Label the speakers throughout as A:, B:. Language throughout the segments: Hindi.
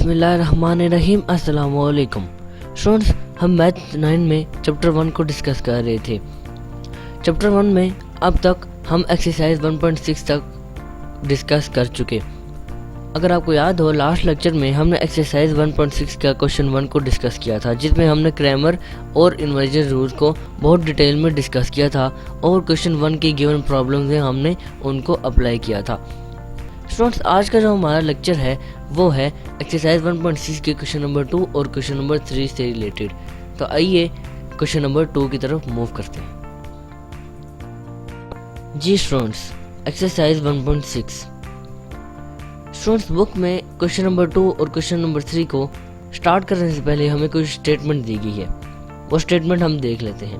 A: बिस्मिल्लाहिर्रहमानिर्रहीम अस्सलाम वालेकुम स्टूडेंट्स। हम मैथ 9 में चैप्टर 1 को डिस्कस कर रहे थे। चैप्टर 1 में अब तक हम एक्सरसाइज 1.6 तक डिस्कस कर चुके। अगर आपको याद हो, लास्ट लेक्चर में हमने एक्सरसाइज 1.6 का क्वेश्चन 1 को डिस्कस किया था, जिसमें हमने क्रैमर और इन्वर्जन रूल्स को बहुत डिटेल में डिस्कस किया था और क्वेश्चन 1 की गिवन प्रॉब्लम्स हैं हमने उनको अप्लाई किया था। स्टूडेंट्स, आज का जो हमारा लेक्चर है वो है एक्सरसाइज 1.6 के क्वेश्चन नंबर 2 और क्वेश्चन नंबर 3 से रिलेटेड। तो आइए क्वेश्चन नंबर 2 की तरफ मूव करते हैं। जी स्टूडेंट्स, एक्सरसाइज 1.6 स्टूडेंट्स, बुक में क्वेश्चन नंबर 2 और क्वेश्चन नंबर 3 को स्टार्ट करने से पहले हमें कुछ स्टेटमेंट दी गई है। वो स्टेटमेंट हम देख लेते हैं।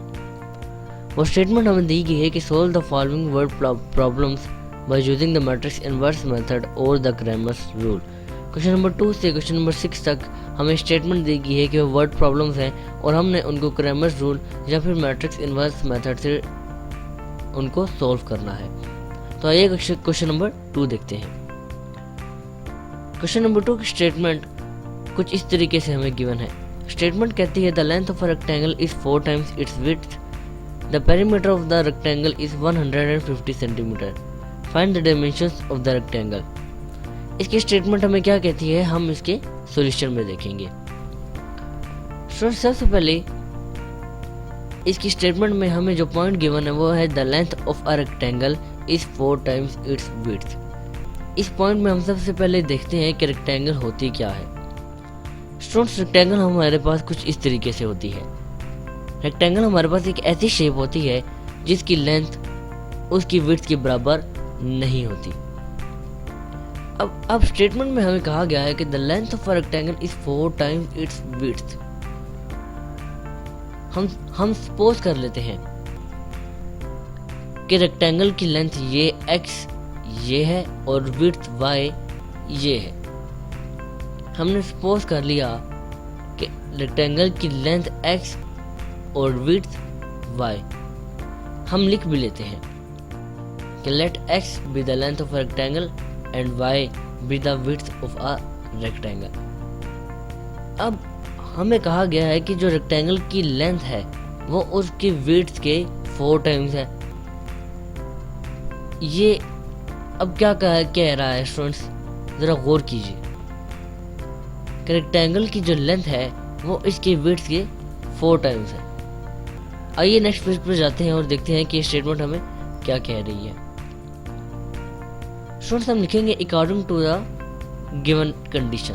A: वो स्टेटमेंट हमें दी गई है कि solve the following word problems by using the matrix inverse method or the Cramer's rule। Question number 2 से क्वेश्चन नंबर 6 तक हमें स्टेटमेंट दी गई है कि वो वर्ड प्रॉब्लम्स हैं और हमने उनको क्रैमर्स रूल या फिर मैट्रिक्स इन्वर्स मेथड से उनको सॉल्व करना है। तो आइए क्वेश्चन नंबर 2 देखते हैं। क्वेश्चन नंबर 2 की स्टेटमेंट कुछ इस तरीके से हमें गिवन है। स्टेटमेंट कहती है the length of a rectangle is 4 times it's width, the perimeter of the rectangle is 150 centimetre, find the dimensions of the rectangle. इसकी स्टेटमेंट हमें क्या कहती है, हम इसके सॉल्यूशन में देखेंगे। सबसे पहले इसकी स्टेटमेंट में हमें जो पॉइंट गिवन है वो है the length of a rectangle is 4 times it's width. इस पॉइंट में हम सबसे पहले देखते हैं कि रेक्टेंगल होती क्या है। स्टूडेंट्स, रेक्टेंगल हमारे पास कुछ इस तरीके से होती है। रेक्टेंगल हमारे पास एक ऐसी शेप होती है जिसकी लेंथ उसकी विड्थ के बराबर नहीं होती। अब स्टेटमेंट में हमें कहा गया है कि the length of a rectangle is 4 times it's width. हम सपोज कर लेते हैं कि रेक्टेंगल की लेंथ ये x ये है और विड्थ y ये है। हमने सपोज कर लिया कि रेक्टेंगल की लेंथ x और विड्थ y। हम लिख भी लेते हैं कि let x be the length of a rectangle and y be the width of a rectangle। अब हमें कहा गया है कि जो रेक्टेंगल की लेंथ है वो उसकी विड्थ के 4 टाइम्स है। ये अब क्या कह रहा है स्टूडेंट्स, जरा गौर कीजिए कि रेक्टेंगल की जो लेंथ है वो इसकी विड्थ के 4 टाइम्स है। आइए नेक्स्ट पेज पर जाते हैं और देखते हैं कि स्टेटमेंट हमें क्या कह रही है। स्टूडेंट्स, हम लिखेंगे according to the given condition.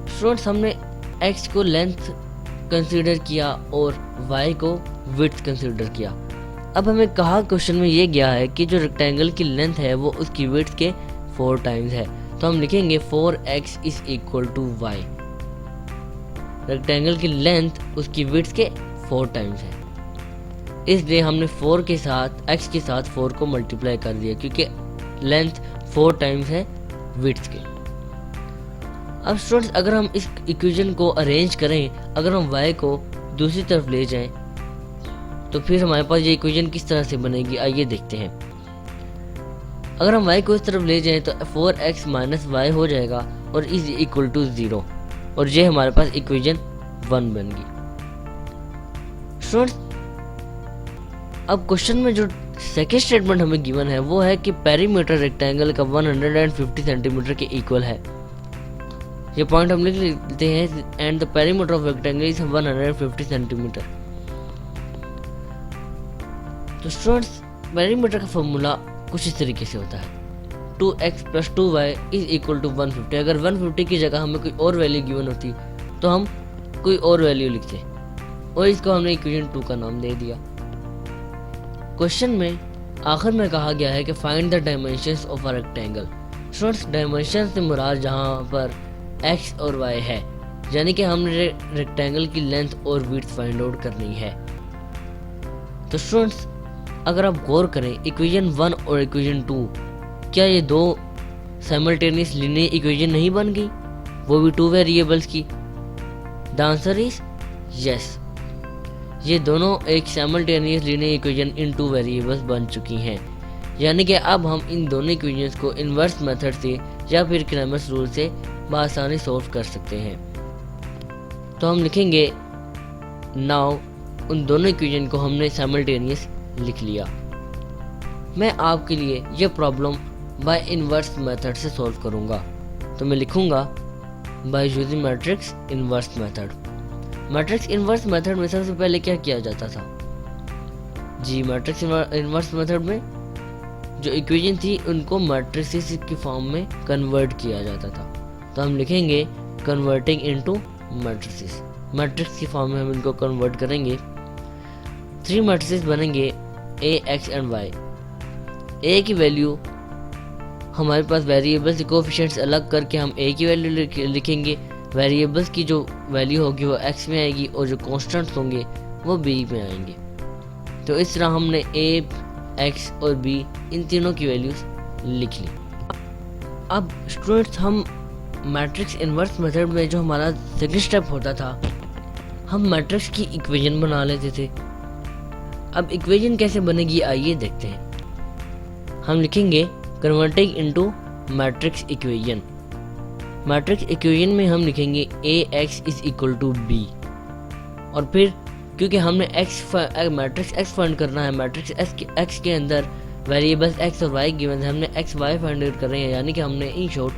A: Students, हमने x को लेंथ कंसीडर किया और y को विड्थ कंसीडर किया। अब हमें कहा क्वेश्चन में ये गया है कि जो रेक्टेंगल की लेंथ है वो उसकी विड्थ के 4 टाइम्स है। तो हम लिखेंगे 4x is equal to y। Rectangle की लेंथ उसकी विड्थ के 4 टाइम्स है, इसलिए हमने 4 के साथ x के साथ 4 को मल्टीप्लाई कर दिया क्योंकि लेंथ 4 टाइम्स है विड्थ के। अब स्टूडेंट्स, अगर हम इस इक्वेशन को अरेंज करें, अगर हम y को दूसरी तरफ ले जाएं तो फिर हमारे पास ये इक्वेशन किस तरह से बनेगी, आइए देखते हैं। अगर हम y को इस तरफ ले जाएं तो 4x माइनस y हो जाएगा और इज इक्वल टू 0 और ये हमारे पास इक्वेशन 1 बन गई। स्टूडेंट्स, अब क्वेश्चन में जो सेकेंड स्टेटमेंट हमें गिवन है वो है कि पेरीमीटर रेक्टेंगल का 150 सेंटीमीटर के इक्वल है। ये पॉइंट हम लिख लेते हैं and the perimeter of rectangle is 150 centimetre. तो स्टूडेंट्स, पेरीमीटर का फॉर्मूला कुछ इस तरीके से होता है 2x plus 2y is equal to 150। अगर 150 की जगह हमें कोई और वैल्यू गिवन होती तो हम कोई और वैल्यू लिखते और इसको हमने इक्वेशन 2 का नाम दे दिया। क्वेश्चन में आखिर में कहा गया है कि find the dimensions of a rectangle. Students, dimension से मुराद जहां पर x और y है, यानी कि हमने रेक्टेंगल की लेंथ और विड्थ फाइंड आउट करनी है। तो स्टूडेंट्स, अगर आप गौर करें इक्वेशन 1 और इक्वेशन 2, क्या ये दो साइमल्टेनियस लीनियर इक्वेशन नहीं बन गई, वो भी 2 वेरिएबल्स की? The answer is yes. ये दोनों एक simultaneous linear equation in 2 variables बन चुकी हैं। यानी कि अब हम इन दोनों इक्वेशंस को इन्वर्स मेथड से या फिर क्रैमर्स रूल से बआसानी सॉल्व कर सकते हैं। तो हम लिखेंगे नाउ, उन दोनों इक्वेशन को हमने साइमल्टेनियस लिख लिया। मैं आपके लिए यह प्रॉब्लम बाय इन्वर्स मेथड से सॉल्व करूंगा। तो मैं लिखूंगा by using matrix inverse method. Matrix inverse method में सबसे पहले क्या किया जाता था जी, मैट्रिक्स इन्वर्स मेथड में जो इक्वेशन थी उनको मैट्रिसेस की फॉर्म में कन्वर्ट किया जाता था। तो हम लिखेंगे कन्वर्टिंग इनटू मैट्रिसेस। मैट्रिक्स की फॉर्म में हम इनको कन्वर्ट करेंगे। 3 मैट्रिसेस बनेंगे a, x and y। a की वैल्यू हमारे पास वेरिएबल्स के कोएफिशिएंट्स अलग करके हम a की वैल्यू लिखेंगे। वेरिएबल्स की जो वैल्यू होगी वो x में आएगी और जो कांस्टेंट्स होंगे वो b में आएंगे। तो इस तरह हमने a, x और b इन तीनों की वैल्यूज लिख ली। अब स्टूडेंट्स, हम मैट्रिक्स इन्वर्स मेथड में जो हमारा सेकंड स्टेप होता था, हम मैट्रिक्स की इक्वेशन बना लेते थे। अब इक्वेशन कैसे बनेगी आइए देखते हैं। हम लिखेंगे converting into matrix equation. Matrix equation में हम लिखेंगे ax is equal to b, और फिर क्योंकि हमने मैट्रिक्स x फाइंड करना है, मैट्रिक्स x के अंदर वेरिएबल्स x और y गिवन है, हमने x y फाइंड आउट कर रहे हैं, यानी कि हमने इन शॉर्ट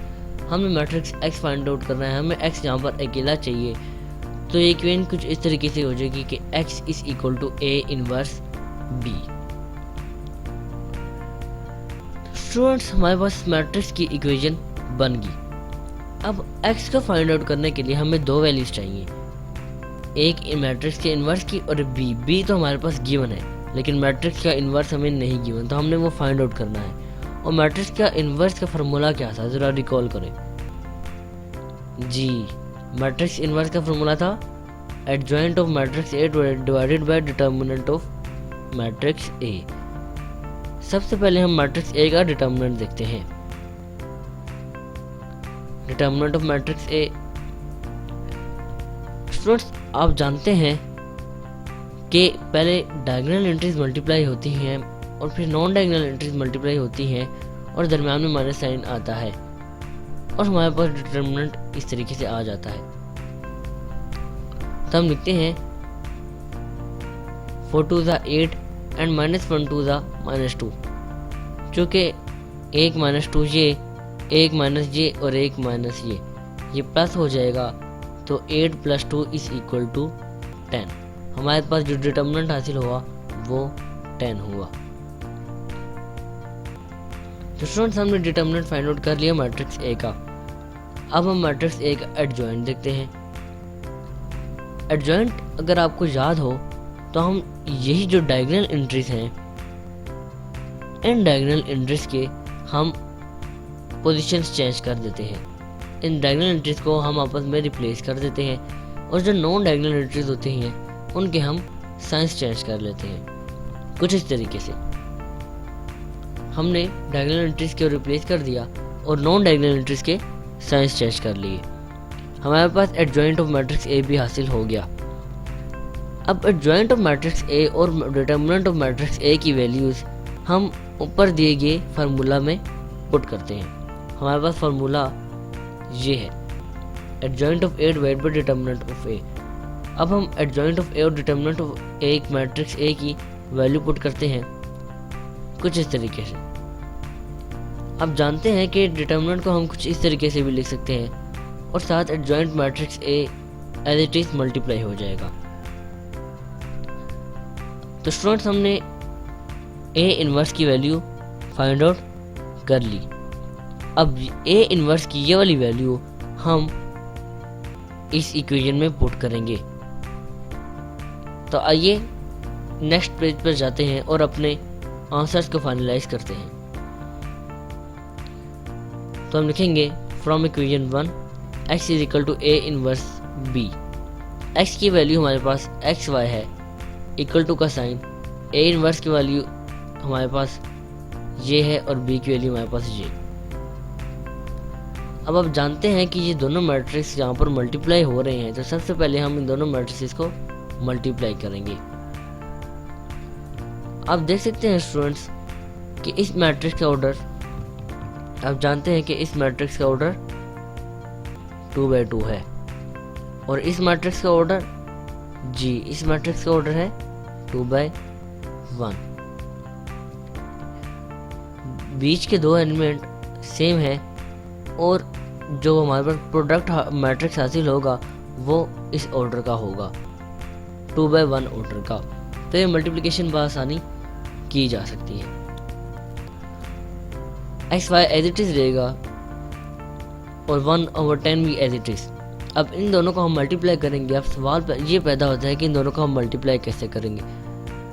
A: हमें मैट्रिक्स x फाइंड आउट करना है। हमें x यहाँ पर अकेला चाहिए। तो ये इक्वेशन कुछ इस तरीके से हो जाएगी कि x is equal to a inverse b। Students, हमारे पास मैट्रिक्स की इक्वेशन बन गई। अब x को फाइंड आउट करने के लिए हमें 2 वैल्यूज चाहिए, एक मैट्रिक्स के इन्वर्स की और b तो हमारे पास गिवन है, लेकिन मैट्रिक्स का इन्वर्स हमें नहीं गिवन, तो हमने वो फाइंड आउट करना है। और मैट्रिक्स का इन्वर्स का फार्मूला क्या था, जरा रिकॉल करें जी। मैट्रिक्स इन्वर्स का फार्मूला था adjoint of matrix A divided by determinant of matrix A. सबसे पहले हम मैट्रिक्स ए का डिटर्मिनेंट देखते हैं। Determinant of matrix A, students आप जानते हैं कि पहले डायगोनल एंट्रीज मल्टीप्लाई होती हैं और फिर नॉन डायगोनल एंट्रीज मल्टीप्लाई होती हैं और दरम्यान में माइनस साइन आता है और हमारे पास डिटर्मिनेंट इस तरीके से आ जाता है। तो हम लिखते हैं 4 2 8 एंड -1 2 -2, चूँकि 1 -2 ये, 1 ये और 1 ये प्लस हो जाएगा, तो 8 + 2 इज इक्वल टू 10। हमारे पास जो डिटर्मिनेंट हासिल हुआ वो 10 हुआ। तो स्टूडेंट्स, हमने डिटर्मिनेंट फाइंड आउट कर लिया मैट्रिक्स ए का। अब हम मैट्रिक्स ए का एडजॉइंट देखते हैं। एडजॉइंट अगर आपको याद हो तो हम यही जो डायगोनल एंट्रीज हैं, इन डायगोनल एंट्रीज के हम पोजीशंस चेंज कर देते हैं। इन डायगोनल एंट्रीज को हम आपस में रिप्लेस कर देते हैं और जो नॉन डायगोनल एंट्रीज होती हैं उनके हम साइंस चेंज कर लेते हैं। कुछ इस तरीके से हमने डायगोनल एंट्रीज को रिप्लेस कर दिया और नॉन डायगोनल एंट्रीज के साइंस चेंज कर लिए। हमारे पास एडजॉइंट ऑफ मैट्रिक्स ए भी हासिल हो गया। अब एडजॉइंट ऑफ मैट्रिक्स ए और डिटर्मिनेंट ऑफ मैट्रिक्स ए की वैल्यूज हम ऊपर दिए गए फार्मूला में पुट करते हैं। हमारे पास फार्मूला ये है adjoint of A divide by determinant of A. अब हम एडजॉइंट ऑफ ए और determinant of A matrix A की वैल्यू पुट करते हैं कुछ इस तरीके से। अब जानते हैं कि डिटर्मिनेंट को हम कुछ इस तरीके से भी लिख सकते हैं और साथ adjoint matrix A as it is multiply हो जाएगा। तो स्टूडेंट्स, हमने ए इनवर्स की वैल्यू फाइंड आउट कर ली। अब ए इनवर्स की ये वाली वैल्यू हम इस इक्वेशन में पुट करेंगे। तो आइए नेक्स्ट पेज पर जाते हैं और अपने आंसर्स को फाइनलाइज करते हैं। तो हम लिखेंगे from equation 1 x is equal to a inverse b। x की वैल्यू हमारे पास एक्स वाई है, इक्वल टू का साइन, a इनवर्स की वैल्यू हमारे पास ये है और b की वैल्यू हमारे पास ये। अब आप जानते हैं कि ये दोनों मैट्रिक्स यहाँ पर मल्टीप्लाई हो रहे हैं, तो सबसे पहले हम इन दोनों मैट्रिक्स को मल्टीप्लाई करेंगे। आप देख सकते हैं स्टूडेंट्स कि इस मैट्रिक्स का ऑर्डर, आप जानते हैं कि इस मैट्रिक्स का ऑर्डर 2/2 है। और इस मैट्रिक्स का ऑर्डर जी, इस मैट्रिक्स का ऑर्डर है 2/1। बीच के दो एलिमेंट सेम है और जो हमारे पास प्रोडक्ट मैट्रिक्स हासिल होगा वो इस ऑर्डर का होगा, 2/1 ऑर्डर का। तो ये मल्टीप्लिकेशन बआसानी की जा सकती है। X Y as it is रहेगा और 1/10 भी एज इट इज। अब इन दोनों को हम मल्टीप्लाई करेंगे। अब सवाल ये पैदा होता है कि इन दोनों को हम मल्टीप्लाई कैसे करेंगे।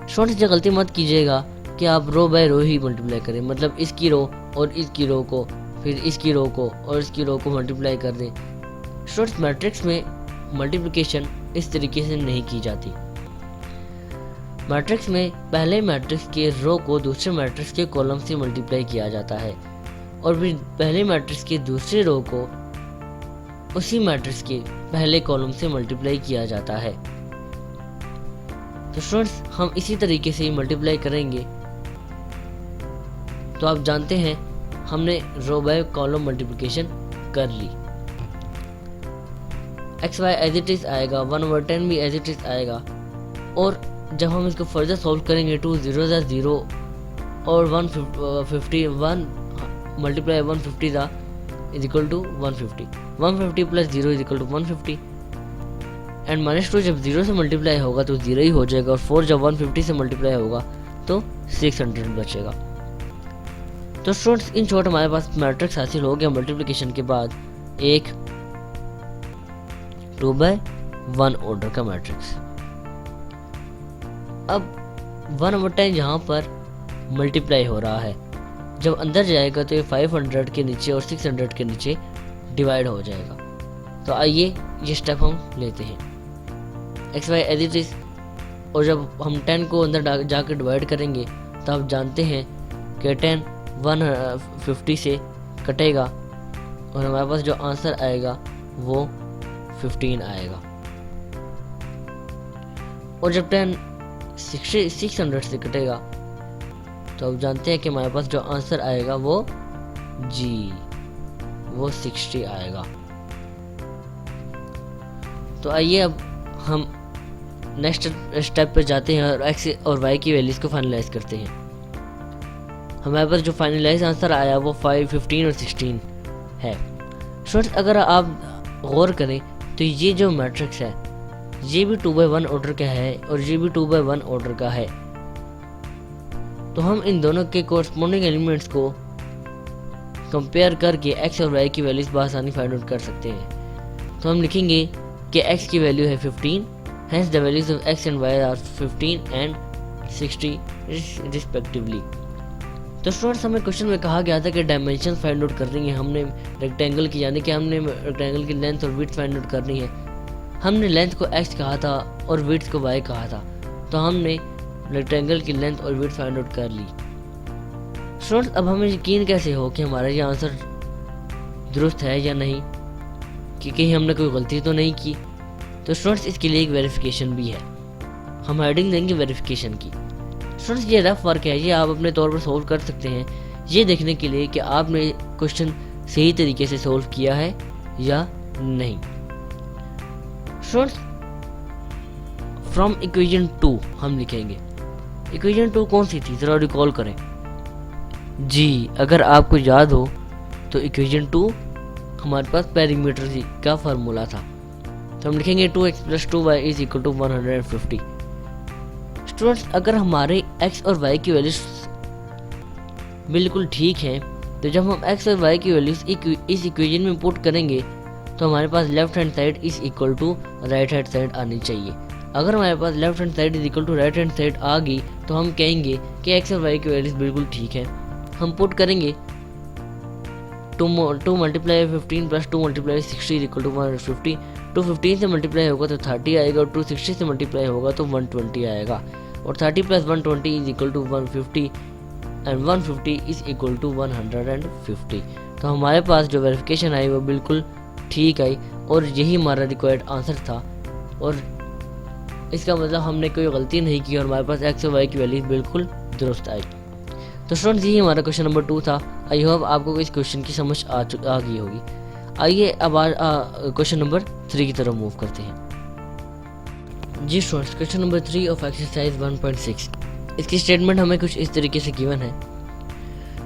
A: शॉर्ट से गलती मत कीजिएगा कि आप रो बाय रो ही मल्टीप्लाई करें, मतलब इसकी रो और इसकी रो को, फिर इसकी रो को और इसकी रो को मल्टीप्लाई कर दें। शॉर्ट मैट्रिक्स में मल्टीप्लिकेशन इस तरीके से नहीं की जाती। मैट्रिक्स में पहले मैट्रिक्स के रो को दूसरे मैट्रिक्स के कॉलम से मल्टीप्लाई किया जाता है और फिर पहले मैट्रिक्स के दूसरे रो को उसी मैट्रिक्स के पहले कॉलम से मल्टीप्लाई किया जाता है। तो स्टूडेंट्स, हम इसी तरीके से ही मल्टीप्लाई करेंगे। तो आप जानते हैं हमने रो बाय कॉलम मल्टीप्लिकेशन कर ली। X Y as it is आएगा, 1/10 भी एज इट इज आएगा। और जब हम इसको फर्दर सॉल्व करेंगे 2 0 0 और 151 मल्टीप्लाई 150 था is equal to 150, 150 plus 0 is equal to 150 and -2 जब 0 से मल्टीप्लाई होगा तो 0 ही हो जाएगा और 4 जब 150 से मल्टीप्लाई होगा तो 600 बचेगा। तो स्टूडेंट्स, इन शॉर्ट हमारे पास मैट्रिक्स हासिल हो गया मल्टीप्लिकेशन के बाद एक 2/1 ऑर्डर का मैट्रिक्स। अब 1/10 यहाँ पर मल्टीप्लाई हो रहा है, जब अंदर जाएगा तो ये 500 के नीचे और 600 के नीचे डिवाइड हो जाएगा। तो आइए ये स्टेप हम लेते हैं। X Y as it is, और जब हम 10 को अंदर जाकर डिवाइड करेंगे तो आप जानते हैं कि 10 150 से कटेगा और हमारे पास जो आंसर आएगा वो 15 आएगा। और जब 10 600 से कटेगा तो आप जानते हैं कि हमारे पास जो आंसर आएगा वो 60 आएगा। तो आइए अब हम नेक्स्ट स्टेप पे जाते हैं और एक्स और वाई की वैल्यूज को फाइनलाइज करते हैं। हमारे पास जो फाइनलाइज आंसर आया वो 5, 15 और 16 है। स्टूडेंट्स, अगर आप गौर करें तो ये जो मैट्रिक्स है ये भी 2/1 ऑर्डर का है और ये भी 2/1 ऑर्डर का है। तो हम इन दोनों के कोरस्पोंडिंग एलिमेंट्स को कंपेयर करके एक्स और वाई की वैल्यूज बआसानी फाइंड आउट कर सकते हैं। तो हम लिखेंगे कि एक्स की वैल्यू है 15, hence the values of x and y are 15 and 60 respectively. तो स्टूडेंट्स, हमें क्वेश्चन में कहा गया था कि डायमेंशन फाइंड आउट करनी है हमने रेक्टेंगल की, यानी कि हमने रेक्टेंगल की लेंथ और विड्थ फाइंड आउट करनी है। हमने लेंथ को x कहा था और विड्थ को y कहा था, तो हमने रेक्टेंगल की लेंथ और विड्थ फाइंड आउट कर ली। स्टूडेंट्स, अब हमें यकीन कैसे हो कि हमारा ये आंसर दुरुस्त है या नहीं, कि कहीं हमने कोई गलती तो नहीं की। तो स्टूडेंट्स, इसके लिए एक वेरिफिकेशन भी है, हम हेडिंग देंगे वेरिफिकेशन की। स्टूडेंट्स, ये रफ वर्क है, ये आप अपने तौर पर सोल्व कर सकते हैं ये देखने के लिए कि आपने क्वेश्चन सही तरीके से सोल्व किया है या नहीं। स्टूडेंट्स, फ्रॉम इक्वेशन 2 हम लिखेंगे। इक्वेशन 2 कौन सी थी, जरा रिकॉल करें जी। अगर आपको याद हो तो इक्वेशन 2 हमारे पास पेरीमीटर का फार्मूला था। तो हम लिखेंगे 2x + 2y = 150। स्टूडेंट्स, अगर हमारे x और y की वैल्यूज बिल्कुल ठीक हैं तो जब हम x और y की वैल्यूज इस इक्वेशन में पुट करेंगे तो हमारे पास left hand side is equal to right hand side आनी चाहिए। अगर हमारे पास left hand side is equal to right hand side आ गई तो हम कहेंगे कि x और y की वैल्यूज बिल्कुल ठीक है। हम पुट करेंगे 2 × 15 + 2 × 60 = 150। 215 से मल्टीप्लाई होगा तो 30 आएगा और 260 से मल्टीप्लाई होगा तो 120 आएगा और 30 + 120 = 150 एंड 150 = 150। तो हमारे पास जो वेरिफिकेशन आई वो बिल्कुल ठीक आई और यही हमारा रिक्वायर्ड आंसर था और इसका मतलब हमने कोई गलती नहीं की और हमारे पास एक्स और वाई की वैल्यू बिल्कुल दुरुस्त आई। तो स्टूडेंट्स, यही हमारा क्वेश्चन नंबर 2 था। आई होप आपको इस क्वेश्चन की समझ आ गई होगी। आइए अब क्वेश्चन नंबर 3 की तरफ मूव करते हैं। जी students, question number 3 of exercise 1.6, इसकी स्टेटमेंट हमें कुछ इस तरीके से गिवन है।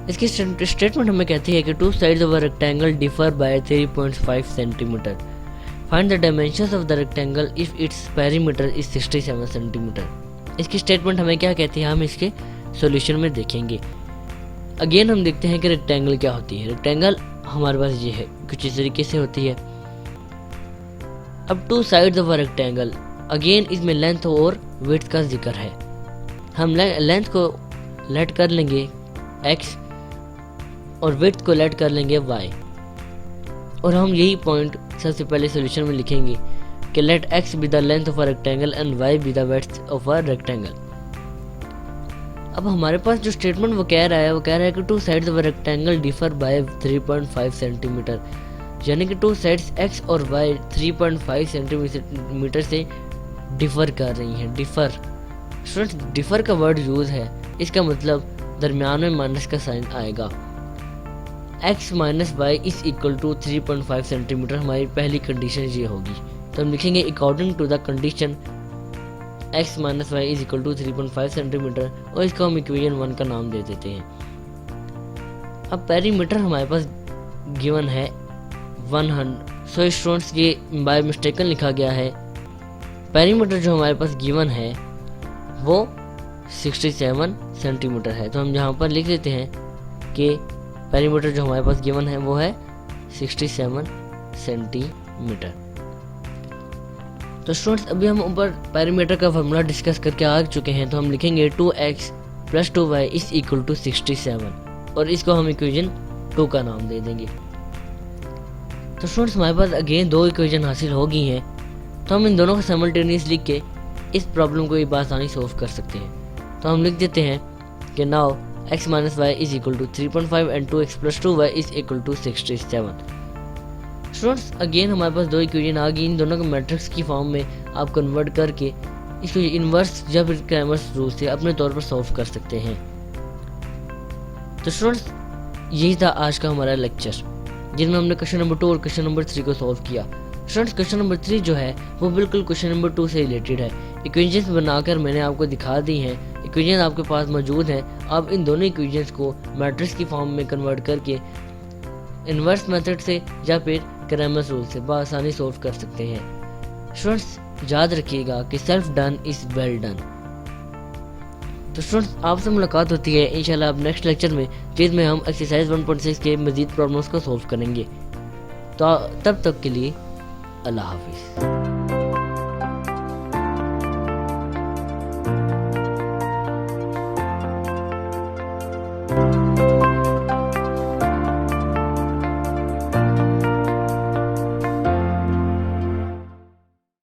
A: इसकी स्टेटमेंट हमें कहती है कि two sides of a rectangle differ by 3.5 centimetre, find the dimensions of the rectangle if its perimeter is 67 centimetre. इसकी स्टेटमेंट हमें क्या कहती है, हम इसके सॉल्यूशन में देखेंगे। अगेन हम देखते हैं कि रेक्टेंगल क्या होती है। रेक्टेंगल हमारे पास ये है, कुछ इस तरीके से होती है। अब two sides of a rectangle, again इसमें लेंथ और विड्थ का जिक्र है। हम लेंथ को लेट कर लेंगे x और विड्थ को लेट कर लेंगे y, और हम यही पॉइंट सबसे पहले सॉल्यूशन में लिखेंगे कि let x be the length of a rectangle and y be the width of a rectangle. अब हमारे पास जो स्टेटमेंट वो कह रहा है कि two sides of a rectangle differ by 3.5 centimetre, यानी कि टू साइड्स x और y 3.5 सेंटीमीटर से डिफर कर रही हैं। डिफर स्टूडेंट्स, डिफर का वर्ड यूज है, इसका मतलब दरमियान में माइनस का साइन आएगा। x minus y is equal to 3.5 centimetre, हमारी पहली कंडीशन ये होगी। तो हम लिखेंगे according to the condition x minus y is equal to 3.5 centimetre, और इसको हम इक्वेशन 1 का नाम दे देते हैं। अब पेरीमीटर हमारे पास गिवन है 100। सो स्टूडेंट्स, ये बाय मिस्टेकन लिखा गया है। पेरीमीटर जो हमारे पास गिवन है वो 67 सेंटीमीटर है। तो हम यहाँ पर लिख देते हैं कि पेरीमीटर जो हमारे पास गिवन है वो है 67 सेंटीमीटर। तो स्टूडेंट्स, अभी हम ऊपर पेरीमीटर का फार्मूला डिस्कस करके आ चुके हैं। तो हम लिखेंगे 2x + 2y is equal to 67, और इसको हम इक्वेशन 2 का नाम दे देंगे। तो स्टूडेंट्स, हमारे पास अगेन 2 इक्वेशन हासिल हो गई हैं। तो हम इन दोनों को साइमल्टेनियस लिख के इस प्रॉब्लम को एक आसानी सोल्व कर सकते हैं। तो हम लिख देते हैं कि now x minus y is equal to 3.5 and 2x + 2y is equal to 67। Students, again हमारे पास 2 इक्वेशन आ गई। इन दोनों को मैट्रिक्स की फॉर्म में आप कन्वर्ट करके इसको इन्वर्स या फिर क्रैमर्स रूल से अपने तौर पर सॉल्व कर सकते हैं। तो स्टूडेंट्स, यही था आज का हमारा लेक्चर, जिसमें हमने क्वेश्चन नंबर 2 और क्वेश्चन नंबर 3 को सॉल्व किया। स्टूडेंट्स, क्वेश्चन नंबर 3 जो है वो बिल्कुल क्वेश्चन नंबर 2 से रिलेटेड है। इक्वेशंस बनाकर मैंने आपको दिखा दी हैं, इक्वेशन आपके पास मौजूद हैं। आप इन दोनों इक्वेशंस को मैट्रिक्स की फॉर्म में कन्वर्ट करके इन्वर्स मेथड से या फिर क्रैमर्स रूल से बआसानी सॉल्व कर सकते हैं। स्टूडेंट्स, याद रखिएगा कि self done is well done. तो स्टूडेंट्स, आपसे मुलाकात होती है इंशाल्लाह अब नेक्स्ट लेक्चर में, जिसमें हम एक्सरसाइज 1.6 के मजीद प्रॉब्लम्स को सॉल्व करेंगे। तो तब तक के लिए अल्लाह हाफिज़।